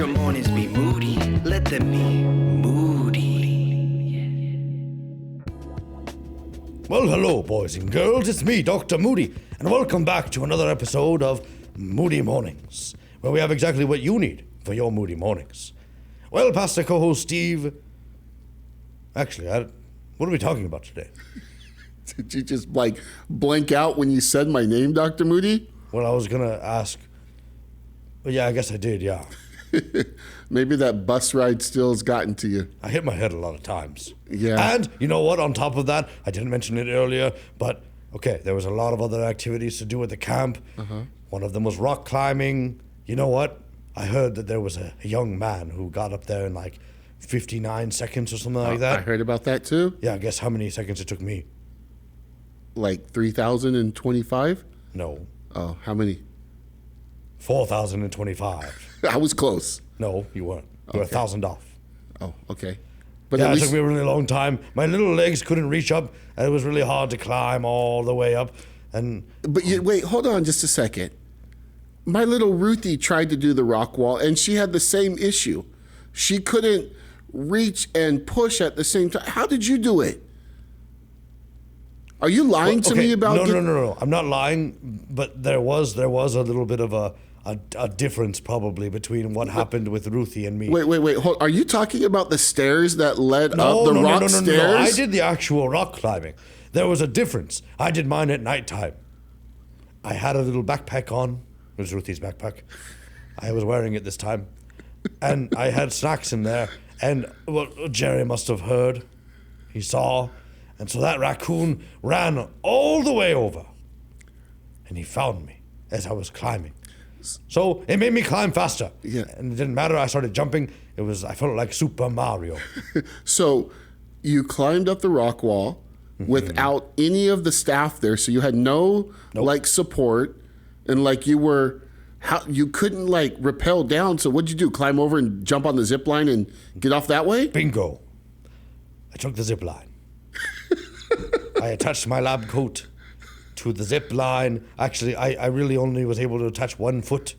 your mornings be moody, let them be moody. Well, hello, boys and girls. It's me, Dr. Moody, and welcome back to another episode of Moody Mornings, where we have exactly what you need for your Moody Mornings. Well, Pastor co-host Steve, actually, what are we talking about today? Did you just blank out when you said my name, Dr. Moody? Well, I was going to ask. Well, yeah, I guess I did, yeah. Maybe that bus ride still has gotten to you. I hit my head a lot of times. Yeah. And you know what? On top of that, I didn't mention it earlier, but okay, there was a lot of other activities to do at the camp. Uh-huh. One of them was rock climbing. You know what? I heard that there was a young man who got up there in 59 seconds or something like that. I heard about that too. Yeah, guess how many seconds it took me? 3,025? No. Oh, how many? 4,025. I was close. No, you weren't. You were 1,000 off. Oh, okay. But yeah, it took me a really long time. My little legs couldn't reach up, and it was really hard to climb all the way up. But wait, hold on just a second. My little Ruthie tried to do the rock wall, and she had the same issue. She couldn't reach and push at the same time. How did you do it? Are you lying to me about? No. I'm not lying, but there was a little bit of a difference probably between what happened with Ruthie and me. Wait. Are you talking about the stairs that led up the rock stairs? No. I did the actual rock climbing. There was a difference. I did mine at nighttime. I had a little backpack on. It was Ruthie's backpack. I was wearing it this time. And I had snacks in there. And Jerry must have heard. He saw. And so that raccoon ran all the way over. And he found me as I was climbing. So it made me climb faster. Yeah. And it didn't matter. I started jumping. I felt like Super Mario. So you climbed up the rock wall without any of the staff there. So you had no support, and you couldn't rappel down. So what'd you do? Climb over and jump on the zip line and get off that way? Bingo. I took the zip line. I attached my lab coat to the zip line. Actually, I really only was able to attach 1 foot.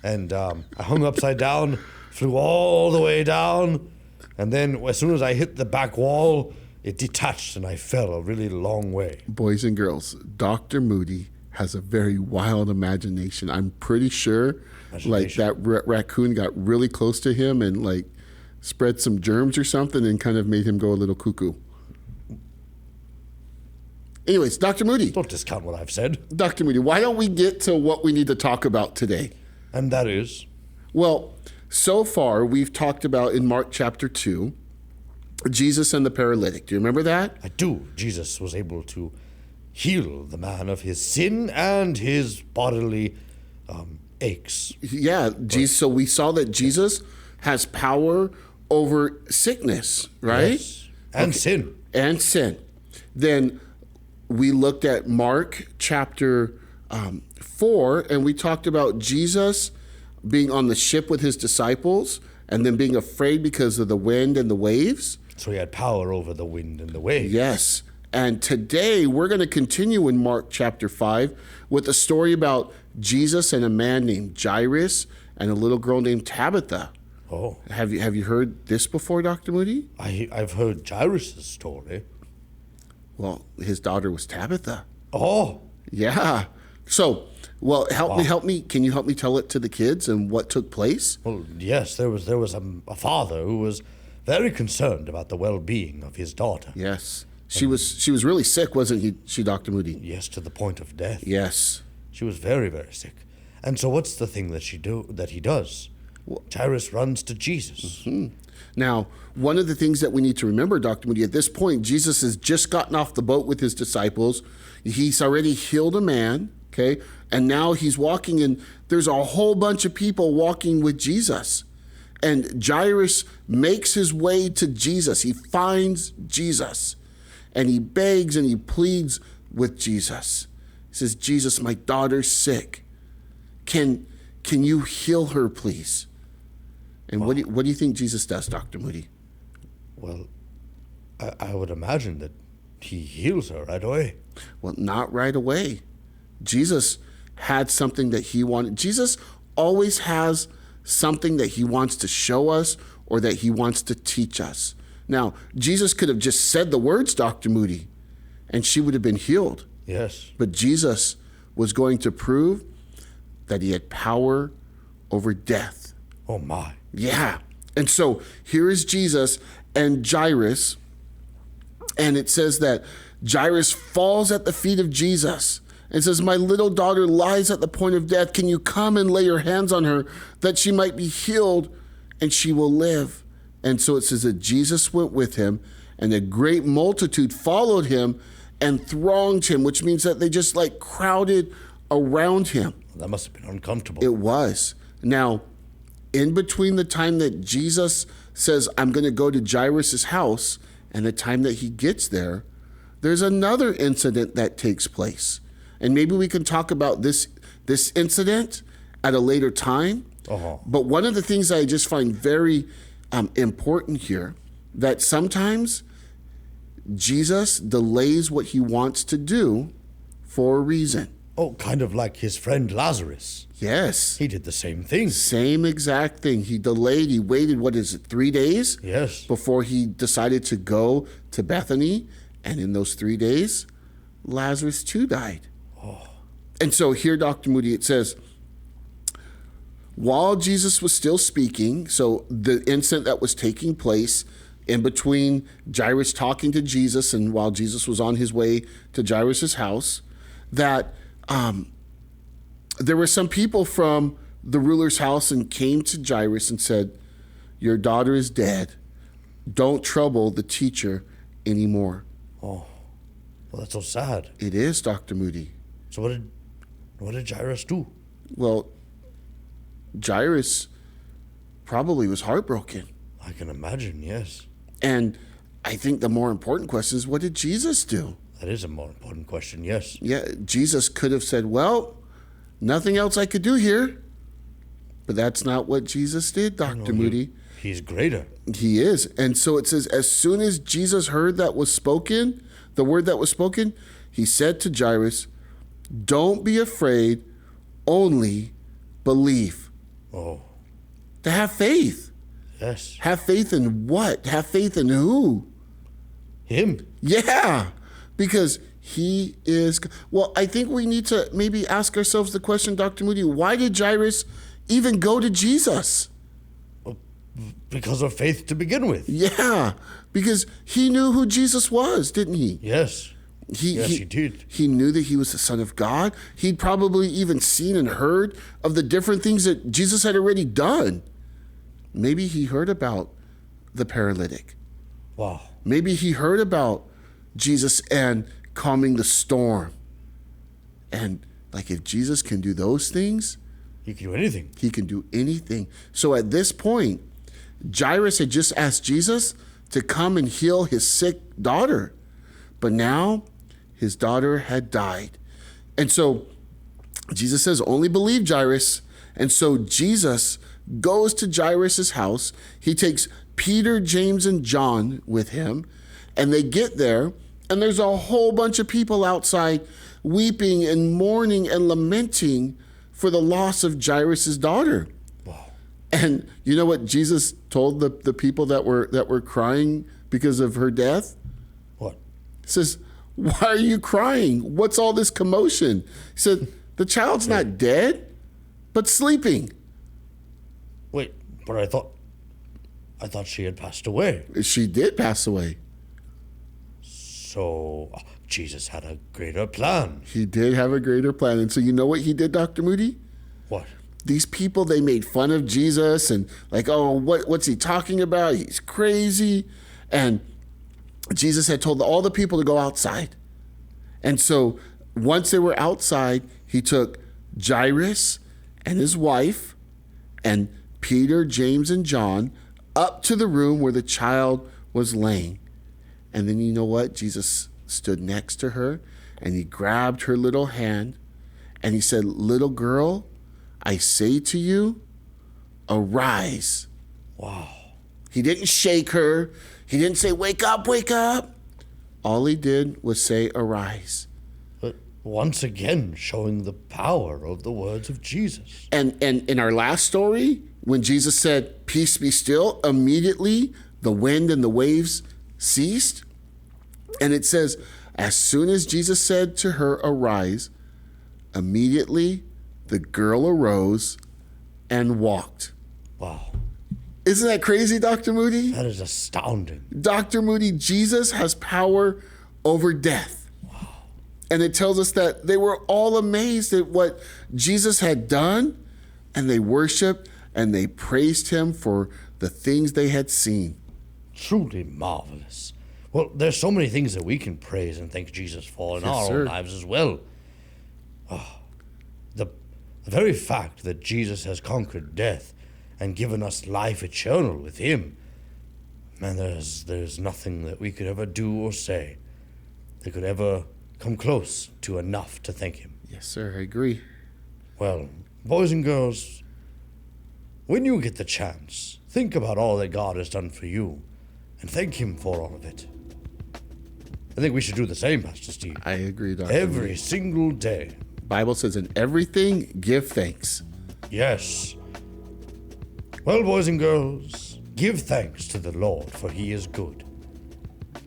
And I hung upside down, flew all the way down. And then as soon as I hit the back wall, it detached and I fell a really long way. Boys and girls, Dr. Moody has a very wild imagination. I'm pretty sure that raccoon got really close to him and spread some germs or something and kind of made him go a little cuckoo. Anyways, Dr. Moody. Don't discount what I've said. Dr. Moody, why don't we get to what we need to talk about today? And that is? Well, so far we've talked about in Mark chapter 2, Jesus and the paralytic. Do you remember that? I do. Jesus was able to heal the man of his sin and his bodily aches. Yeah, so we saw that Jesus has power over sickness, right? Yes. And sin. And sin. Then we looked at Mark chapter 4, and we talked about Jesus being on the ship with his disciples and then being afraid because of the wind and the waves. So he had power over the wind and the waves. Yes. And today we're going to continue in Mark chapter 5 with a story about Jesus and a man named Jairus and a little girl named Tabitha. Oh. Have you heard this before, Dr. Moody? I've heard Jairus' story. Well, his daughter was Tabitha. Oh. Yeah. So, help me. Can you help me tell it to the kids and what took place? Well, yes, there was a father who was very concerned about the well-being of his daughter. Yes. She was really sick, wasn't she, Dr. Moody? Yes, to the point of death. Yes. She was very, very sick. And so what's the thing that he does? Jairus runs to Jesus. Mm-hmm. Now, one of the things that we need to remember, Dr. Moody, at this point, Jesus has just gotten off the boat with his disciples. He's already healed a man, okay? And now he's walking, and there's a whole bunch of people walking with Jesus. And Jairus makes his way to Jesus. He finds Jesus, and he begs and he pleads with Jesus. He says, Jesus, my daughter's sick. Can you heal her, please? And what do you think Jesus does, Dr. Moody? Well, I would imagine that he heals her right away. Well, not right away. Jesus had something that he wanted. Jesus always has something that he wants to show us or that he wants to teach us. Now, Jesus could have just said the words, Dr. Moody, and she would have been healed. Yes. But Jesus was going to prove that he had power over death. Oh, my. Yeah. And so here is Jesus and Jairus. And it says that Jairus falls at the feet of Jesus and says, "My little daughter lies at the point of death. Can you come and lay your hands on her that she might be healed and she will live?" And so it says that Jesus went with him, and a great multitude followed him and thronged him, which means that they just like crowded around him. That must have been uncomfortable. It was. Now, in between the time that Jesus says, "I'm going to go to Jairus' house," and the time that he gets there, there's another incident that takes place. And maybe we can talk about this incident at a later time. Uh-huh. But one of the things I just find very important here, that sometimes Jesus delays what he wants to do for a reason. Oh, kind of like his friend Lazarus. Yes. He did the same thing. Same exact thing. He delayed, he waited, 3 days? Yes. Before he decided to go to Bethany. And in those 3 days, Lazarus too died. Oh. And so here, Dr. Moody, it says, while Jesus was still speaking, so the incident that was taking place in between Jairus talking to Jesus and while Jesus was on his way to Jairus' house, that there were some people from the ruler's house and came to Jairus and said, "Your daughter is dead. Don't trouble the teacher anymore." Oh, well, that's so sad. It is, Dr. Moody. So what did Jairus do? Well, Jairus probably was heartbroken. I can imagine, yes. And I think the more important question is, what did Jesus do? That is a more important question, yes. Yeah, Jesus could have said, "Well, nothing else I could do here." But that's not what Jesus did, Dr. Moody. He's greater. He is. And so it says, as soon as Jesus heard that was spoken, the word that was spoken, he said to Jairus, "Don't be afraid, only believe." Oh, To have faith. yes. Have faith in what? Have faith in who? Him. Yeah, because he is. Well, I think we need to maybe ask ourselves the question, Dr. Moody, why did Jairus even go to Jesus? Because of faith to begin with. Yeah, because he knew who Jesus was, didn't he? Yes. He did. He knew that he was the Son of God. He'd probably even seen and heard of the different things that Jesus had already done. Maybe he heard about the paralytic. Wow. Maybe he heard about Jesus and calming the storm. And like, if Jesus can do those things, He can do anything. he can do anything. So at this point, Jairus had just asked Jesus to come and heal his sick daughter. But now his daughter had died. And so Jesus says, "Only believe, Jairus." And so Jesus goes to Jairus' house. He takes Peter, James, and John with him. And they get there, and there's a whole bunch of people outside weeping and mourning and lamenting for the loss of Jairus' daughter. Wow. And you know what Jesus told the people that were crying because of her death? What? He says, "Why are you crying? What's all this commotion?" He said, "The child's not dead, but sleeping." Wait, but I thought she had passed away. She did pass away. So Jesus had a greater plan. He did have a greater plan. And so you know what he did, Dr. Moody? What? These people, they made fun of Jesus and like, "Oh, what's he talking about? He's crazy." And Jesus had told all the people to go outside. And so once they were outside, he took Jairus and his wife and Peter, James, and John up to the room where the child was laying. And then you know what? Jesus stood next to her and he grabbed her little hand and he said, "Little girl, I say to you, arise." Wow. He didn't shake her. He didn't say, "Wake up, wake up." All he did was say, "Arise." once again showing the power of the words of Jesus. And in our last story, when Jesus said, "Peace be still," immediately the wind and the waves ceased. And it says, as soon as Jesus said to her, "Arise," immediately the girl arose and walked. Wow. Isn't that crazy, Dr. Moody? That is astounding. Dr. Moody, Jesus has power over death. Wow. And it tells us that they were all amazed at what Jesus had done, and they worshiped and they praised him for the things they had seen. Truly marvelous. Well, there's so many things that we can praise and thank Jesus for in Yes, our sir. own lives as well. The very fact that Jesus has conquered death and given us life eternal with him, man, there's nothing that we could ever do or say that could ever come close to enough to thank him. Yes, sir, I agree. Well, boys and girls, when you get the chance, think about all that God has done for you and thank him for all of it. I think we should do the same, Pastor Steve. I agree, Dr. Every Moody. single day. Bible says, in everything, give thanks. Yes. Well, boys and girls, give thanks to the Lord, for he is good.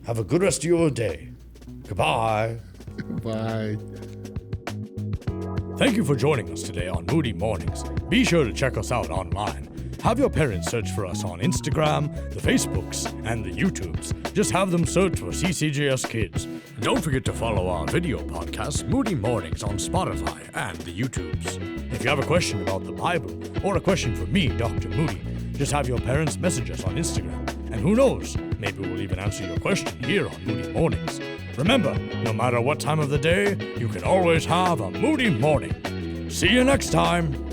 Have a good rest of your day. Goodbye. Bye. Thank you for joining us today on Moody Mornings. Be sure to check us out online. Have your parents search for us on Instagram, the Facebooks, and the YouTubes. Just have them search for CCGS Kids. And don't forget to follow our video podcast, Moody Mornings, on Spotify and the YouTubes. If you have a question about the Bible or a question for me, Dr. Moody, just have your parents message us on Instagram. And who knows, maybe we'll even answer your question here on Moody Mornings. Remember, no matter what time of the day, you can always have a Moody morning. See you next time.